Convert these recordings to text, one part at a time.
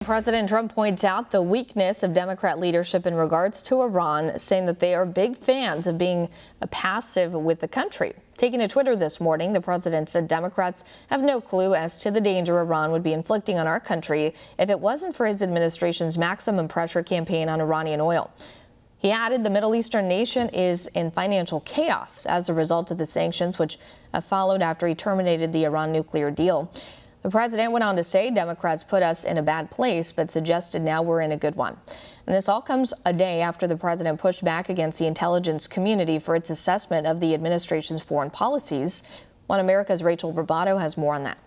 President Trump points out the weakness of Democrat leadership in regards to Iran, saying that they are big fans of being passive with the country. Taking to Twitter this morning, the president said Democrats have no clue as to the danger Iran would be inflicting on our country if it wasn't for his administration's maximum pressure campaign on Iranian oil. He added the Middle Eastern nation is in financial chaos as a result of the sanctions, which followed after he terminated the Iran nuclear deal. The president went on to say Democrats put us in a bad place, but suggested now we're in a good one. And this all comes a day after the president pushed back against the intelligence community for its assessment of the administration's foreign policies. One America's Rachel Ribaudo has more on that.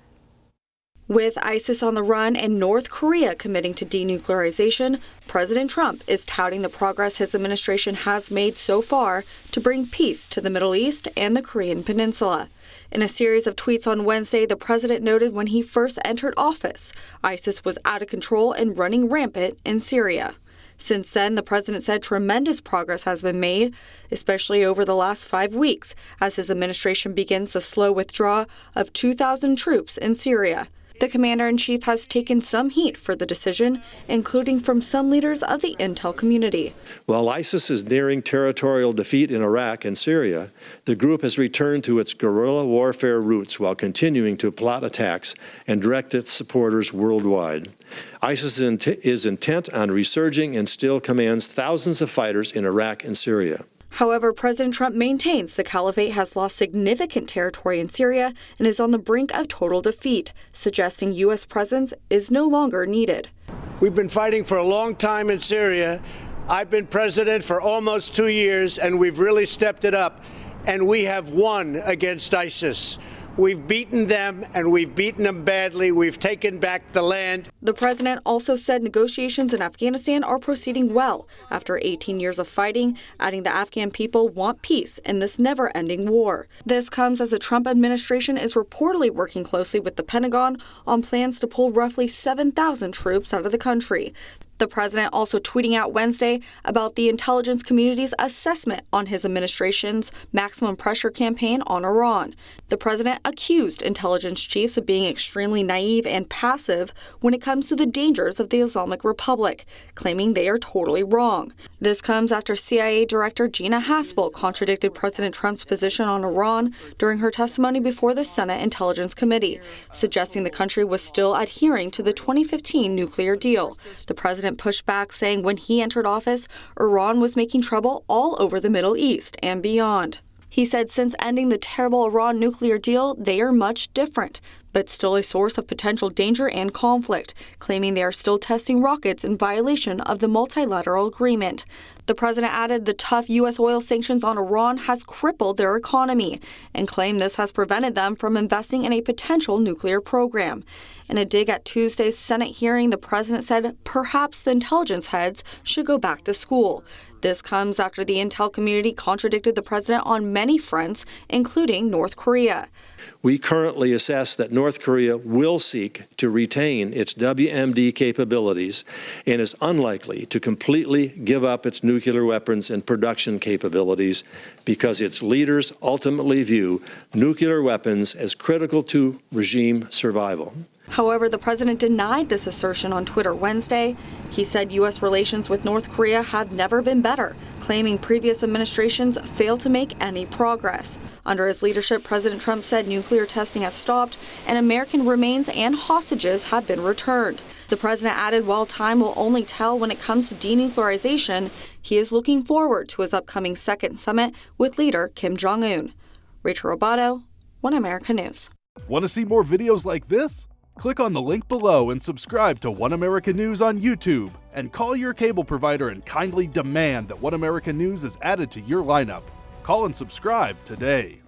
With ISIS on the run and North Korea committing to denuclearization, President Trump is touting the progress his administration has made so far to bring peace to the Middle East and the Korean Peninsula. In a series of tweets on Wednesday, the president noted when he first entered office, ISIS was out of control and running rampant in Syria. Since then, the president said tremendous progress has been made, especially over the last 5 weeks, as his administration begins the slow withdrawal of 2,000 troops in Syria. The commander-in-chief has taken some heat for the decision, including from some leaders of the intel community. While ISIS is nearing territorial defeat in Iraq and Syria, the group has returned to its guerrilla warfare roots while continuing to plot attacks and direct its supporters worldwide. ISIS is intent on resurging and still commands thousands of fighters in Iraq and Syria. However, President Trump maintains the caliphate has lost significant territory in Syria and is on the brink of total defeat, suggesting U.S. presence is no longer needed. We've been fighting for a long time in Syria. I've been president for almost 2 years, and we've really stepped it up, and we have won against ISIS. We've beaten them, and we've beaten them badly. We've taken back the land. The president also said negotiations in Afghanistan are proceeding well after 18 years of fighting, adding the Afghan people want peace in this never-ending war. This comes as the Trump administration is reportedly working closely with the Pentagon on plans to pull roughly 7,000 troops out of the country. The president also tweeting out Wednesday about the intelligence community's assessment on his administration's maximum pressure campaign on Iran. The president accused intelligence chiefs of being extremely naive and passive when it comes to the dangers of the Islamic Republic, claiming they are totally wrong. This comes after CIA Director Gina Haspel contradicted President Trump's position on Iran during her testimony before the Senate Intelligence Committee, suggesting the country was still adhering to the 2015 nuclear deal. The president pushed back, saying when he entered office, Iran was making trouble all over the Middle East and beyond. He said since ending the terrible Iran nuclear deal, they are much different, but still a source of potential danger and conflict, claiming they are still testing rockets in violation of the multilateral agreement. The president added the tough U.S. oil sanctions on Iran has crippled their economy and claimed this has prevented them from investing in a potential nuclear program. In a dig at Tuesday's Senate hearing, the president said perhaps the intelligence heads should go back to school. This comes after the intel community contradicted the president on many fronts, including North Korea. We currently assess that North Korea will seek to retain its WMD capabilities and is unlikely to completely give up its nuclear weapons and production capabilities because its leaders ultimately view nuclear weapons as critical to regime survival. However, the president denied this assertion on Twitter Wednesday. He said U.S. relations with North Korea have never been better, claiming previous administrations failed to make any progress. Under his leadership, President Trump said nuclear testing has stopped and American remains and hostages have been returned. The president added while time will only tell when it comes to denuclearization, he is looking forward to his upcoming second summit with leader Kim Jong-un. Rachel Ribaudo, One America News. Want to see more videos like this? Click on the link below and subscribe to One America News on YouTube, and call your cable provider and kindly demand that One America News is added to your lineup. Call and subscribe today.